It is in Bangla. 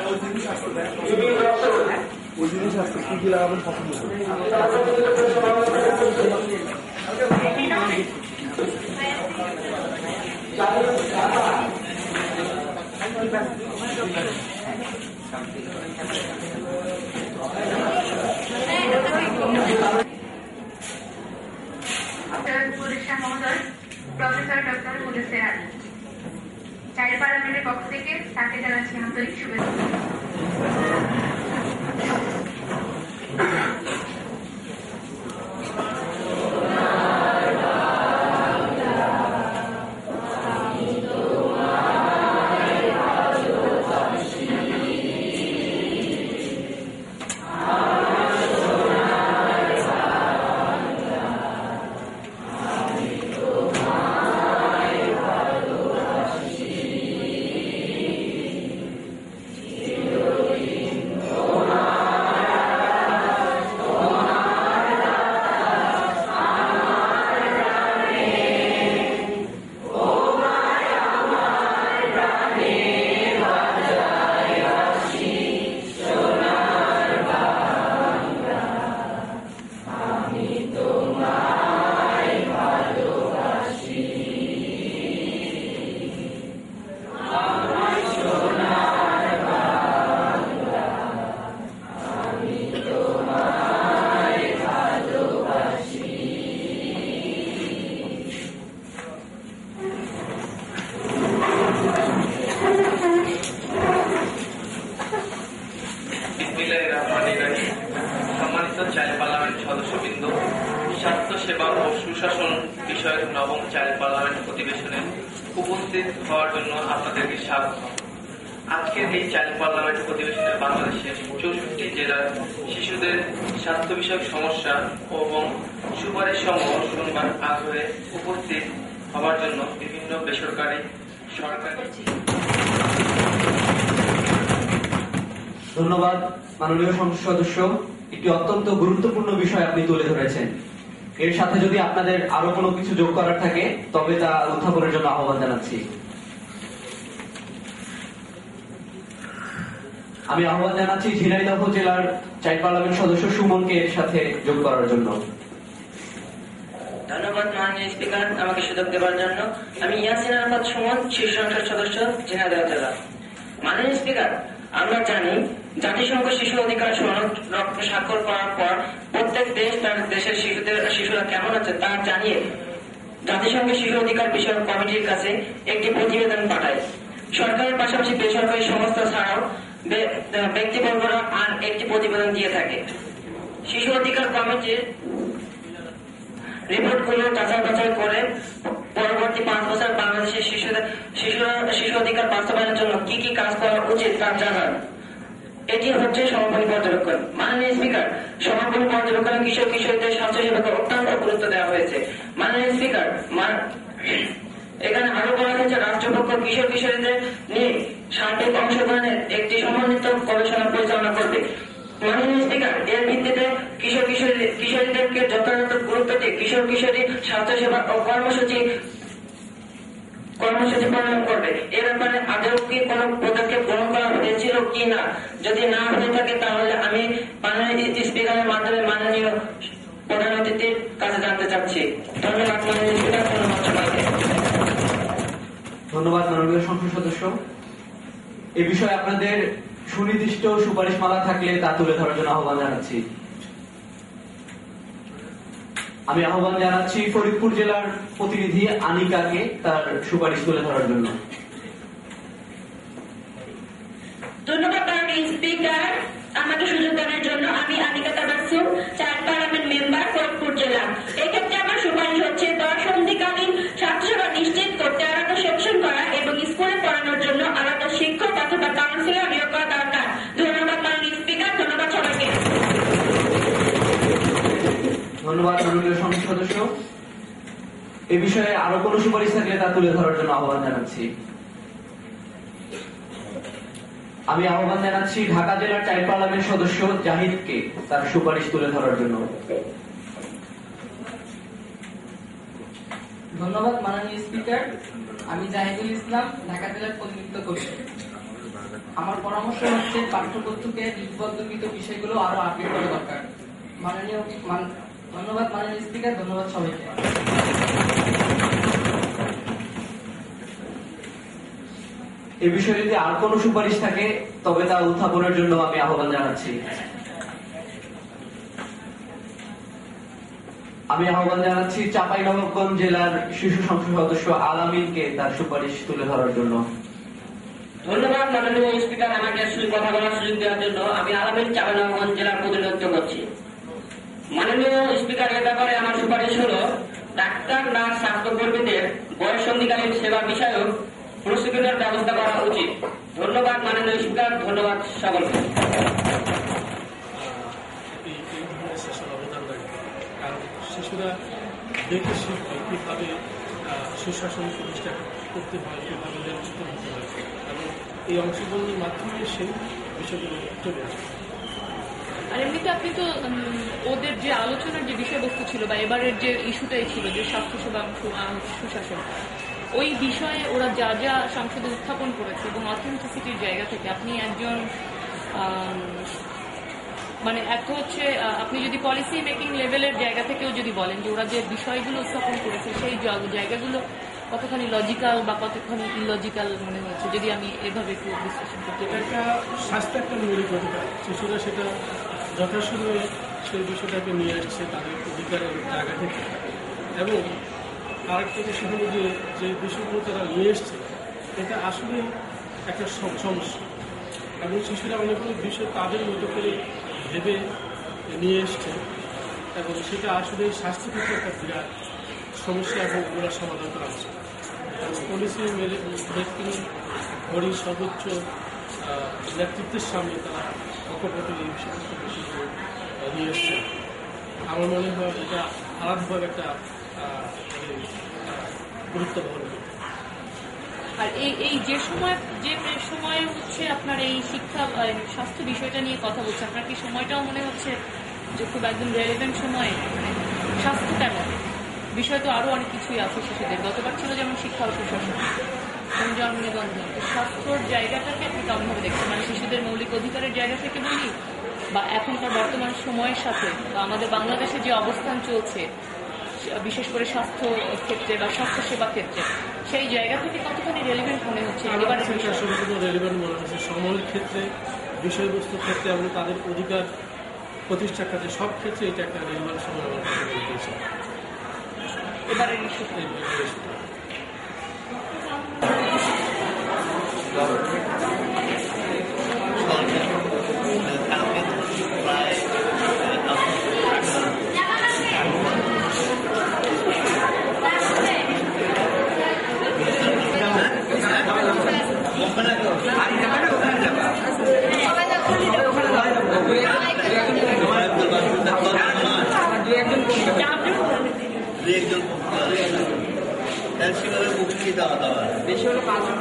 ওই জিনিস আসতে কি কি লাগাবেন পছন্দ করেন? প্রফেসর ডক্টর মুদাসসির আলী চাইল্ড পার্লামেন্টের পক্ষ থেকে তাকে জানাচ্ছি আন্তরিক শুভেচ্ছা। সম্মানিত চাইল্ড পার্লামেন্ট সদস্যবৃন্দ, স্বাস্থ্য সেবা ও সুশাসন বিষয়ক নবম চাইল্ড পার্লামেন্ট অধিবেশনে উপস্থিত হওয়ার জন্য আপনাদেরকে স্বাগত। আজকের এই চাইল্ড পার্লামেন্ট অধিবেশনে বাংলাদেশের 64 জেলার শিশুদের স্বাস্থ্য বিষয়ক সমস্যা এবং সুপারিশ সমূহ শুনবার আগ্রহে উপস্থিত হওয়ার জন্য বিভিন্ন বেসরকারি সরকারি। ধন্যবাদ মাননীয় সংসদ সদস্য, একটি অত্যন্ত গুরুত্বপূর্ণ বিষয় আপনি তুলে ধরেছেন। এর সাথে যদি আপনাদের আরো কোনো কিছু যোগ করার থাকে তবে তা উত্থাপনের জন্য আহ্বান জানাচ্ছি। আমি আহ্বান জানাচ্ছি ঝিনাইদহ জেলার চাইল্ড পার্লামেন্ট সদস্য সুমনকে এর সাথে যোগ করার জন্য। ধন্যবাদ মাননীয় স্পিকার আমাকে সুযোগ দেওয়ার জন্য। আমি ইয়াসিন আহমদ সুমন, শীর্ষ সংসদ সদস্য, ঝিনাইদহ জেলা। মাননীয় স্পিকার, আমরা জানি জাতিসংঘ শিশু অধিকার সনদ স্বাক্ষর করার পর প্রত্যেক দেশ তার দেশের শিশুরা কেমন আছে তা জানিয়ে জাতিসংঘের শিশু অধিকার বিষয়ক কমিটির কাছে একটি প্রতিবেদন পাঠায়। সরকারের পাশাপাশি বেসরকারি সংস্থা ছাড়াও ব্যক্তিবর্গরা আর একটি প্রতিবেদন দিয়ে থাকে। শিশু অধিকার কমিটির রিপোর্টগুলো যাচাই বাছাই করে পরবর্তী 5 বছর বাংলাদেশের শিশু অধিকার বাস্তবায়নের জন্য কি কি কাজ করা উচিত তা জানান। এটি হচ্ছে সমাপনী পর্যবেক্ষণ। মাননীয় স্পিকার, সমাপনী পর্যবেক্ষণে কিশোর কিশোরীদের স্বাস্থ্য সেবাকে অত্যন্ত গুরুত্ব দেওয়া হয়েছে। মাননীয় স্পিকার, এখানে আরো বলা হয়েছে রাষ্ট্রপক্ষ কিশোর কিশোরীদের নিয়ে সার্বিক অংশগ্রহণের একটি সমন্বিত গবেষণা পরিচালনা করবে। মাননীয় স্পিকার, এর ভিত্তিতে কিশোরীদেরকে যথাযথ গুরুত্ব দিয়ে কিশোর কিশোরী স্বাস্থ্য সেবা ও কর্মসূচি প্রণয়ন করবে। এ ব্যাপারে আদৌ কি কোনো পদক্ষেপ গ্রহণ করা হয়েছিল কি না? যদি না হয়ে থাকে তাহলে আমি মাননীয় স্পিকারের মাধ্যমে মাননীয় প্রধান অতিথির কাছে জানতে চাচ্ছি। ধন্যবাদ মাননীয় স্পিকার, ধন্যবাদ সবাইকে। ধন্যবাদ মাননীয় সংসদ সদস্য। এ বিষয়ে আপনাদের সুনির্দিষ্ট সুপারিশমালা থাকলে তা তুলে ধরার জন্য আহ্বান জানাচ্ছি। আমি আহ্বান জানাচ্ছি ফরিদপুর জেলার প্রতিনিধি আনিকাকে তার সুপারিশ তুলে ধরার জন্য। ধন্যবাদ মাননীয় স্পিকার আমাকে সুযোগ দেওয়ার জন্য। আমি Anika Tabassum, child parliament member, Faridpur জেলা। এক্ষেত্রে আমার সুপারিশ হচ্ছে দশন্ধিকালীন স্বাস্থ্যসেবা নিশ্চিত করতে আলাদা সেকশন করা এবং স্কুলে পড়ানোর জন্য আলাদা শিক্ষক অথবা কাউন্সিলর নিয়োগ করা দরকার। ধন্যবাদ মাননীয় স্পিকার, ধন্যবাদ সবাইকে। ধন্যবাদ মাননীয় সংসদ সদস্য। এ বিষয়ে আরো কোনো সুপারিশ থাকলে তা তুলে ধরার জন্য আহ্বান জানাচ্ছি। আমি আহ্বান জানাচ্ছি ঢাকা জেলার চাইল্ড পার্লামেন্ট সদস্য জাহিদকে তার সুপারিশ তুলে ধরার জন্য। ধন্যবাদ মাননীয় স্পিকার, আমি জাহিদুল ইসলাম, ঢাকা জেলার প্রতিনিধিত্ব করছি। আমার পরামর্শ হচ্ছে পাঠ্যপুস্তকে লিপিবদ্ধকৃত বিষয়গুলো আরো আপডেট করা দরকার। ধন্যবাদ মাননীয় স্পিকার, ধন্যবাদ সবাইকে। এ বিষয়ে যদি আর কোনো সুপারিশ থাকে তবে তা উত্থাপনের জন্য আমি আহ্বান জানাচ্ছি। আমি আহ্বান জানাচ্ছি চাঁপাইনবাবগঞ্জ জেলার শিশু সংসদ সদস্য আলামিনকে তার সুপারিশ তুলে ধরার জন্য। ধন্যবাদ মাননীয় স্পিকার, আমাকে কথা বলার সুযোগ দেওয়ার জন্য। আমি আলামিন চাঁপাইনবাবগঞ্জ জেলার প্রতিনিধিত্ব করছি। মাননীয় স্পিকার, এ ব্যাপারে আমার সুপারিশ হলো ডাক্তার, নার্স, স্বাস্থ্যকর্মীদের বয়ঃসন্ধিকালীন সেবা বিষয়ক প্রশিক্ষণের ব্যবস্থা করা উচিত। ধন্যবাদ মাননীয় স্পিকার, ধন্যবাদ সকলকে। সেশন অবদান রাখবে, কারণ শিশুরা দেখে শিখবে কীভাবে সুশাসন প্রতিষ্ঠা করতে হয়, কীভাবে নিয়ন্ত্রিত হতে হয়, এবং এই অংশগ্রহণের মাধ্যমে সেই বিষয়গুলো চলে আসবে। আর এমনিতে আপনি তো ওদের যে আলোচনার যে বিষয়বস্তু ছিল বা এবারের যে ইস্যুটাই ছিল যে স্বাস্থ্যসেবা সুশাসন, ওই বিষয়ে ওরা যা যা সংসদে উত্থাপন করেছে এবং অথেন্টিসিটির জায়গা থেকে আপনি একজন মানে এত হচ্ছে আপনি যদি পলিসি মেকিং লেভেলের জায়গা থেকেও যদি বলেন যে ওরা যে বিষয়গুলো উত্থাপন করেছে সেই জায়গাগুলো কতখানি লজিক্যাল বা কতখানি ইলজিক্যাল মনে হচ্ছে, যদি আমি এভাবে একটু বিশ্লেষণ করতে পারি। এটা স্বাস্থ্য একটা মৌলিক অধিকার, শিশুরা সেটা যথাসময়ে সেই বিষয়টাকে নিয়ে আসছে তাদের অধিকারের জায়গা থেকে। এবং আরেকটা বিষয় হলো যে বিষয়গুলো তারা নিয়ে এসছে এটা আসলে একটা সমস্যা, এবং শিশুরা অনেকগুলো বিষয় তাদের মতো করে ভেবে নিয়ে এসছে, এবং সেটা আসলে স্বাস্থ্য ক্ষেত্রে একটা বিরাট সমস্যা, এবং ওগুলো সমাধান করা উচিত। পলিসি মেকিং বডির সর্বোচ্চ নেতৃত্বের সামনে তারা ঐক্যবদ্ধ এই সমস্ত বিষয়গুলো নিয়ে এসছে। আমার মনে হয় এটা আলাদাভাবে একটা গুরুত্ব বহন করে। আর এই যে সময় হচ্ছে আপনার এই শিক্ষা স্বাস্থ্য বিষয়টা নিয়ে কথা বলছে, আপনার কি সময়টাও মনে হচ্ছে যে খুব একদম রেলেভেন্ট সময়? মানে স্বাস্থ্য কেন বিষয় তো আরো অনেক কিছুই আছে শিশুদের, গতবার ছিল যেমন শিক্ষা ও সুশাসন, জন্ম নিবন্ধন, স্বাস্থ্যর জায়গাটাকে আপনি কেমনভাবে দেখছেন? মানে শিশুদের মৌলিক অধিকারের জায়গা থেকে বলি বা এখনকার বর্তমান সময়ের সাথে বা আমাদের বাংলাদেশে যে অবস্থান চলছে বিশেষ করে স্বাস্থ্য ক্ষেত্রে বা স্বাস্থ্য সেবা ক্ষেত্রে, সেই জায়গা থেকে কতখানি রেলিভেন্ট মনে হচ্ছে? সম্পূর্ণ রেলিভেন্ট মনে হচ্ছে সময়ের ক্ষেত্রে, বিষয়বস্তুর ক্ষেত্রে, এবং তাদের অধিকার প্রতিষ্ঠার ক্ষেত্রে, সব ক্ষেত্রে এটা একটা রেলিভেন্ট সময় আমার কাছে মনে হয়েছে এবারের ইস্যু। বেশি হলো 5 জন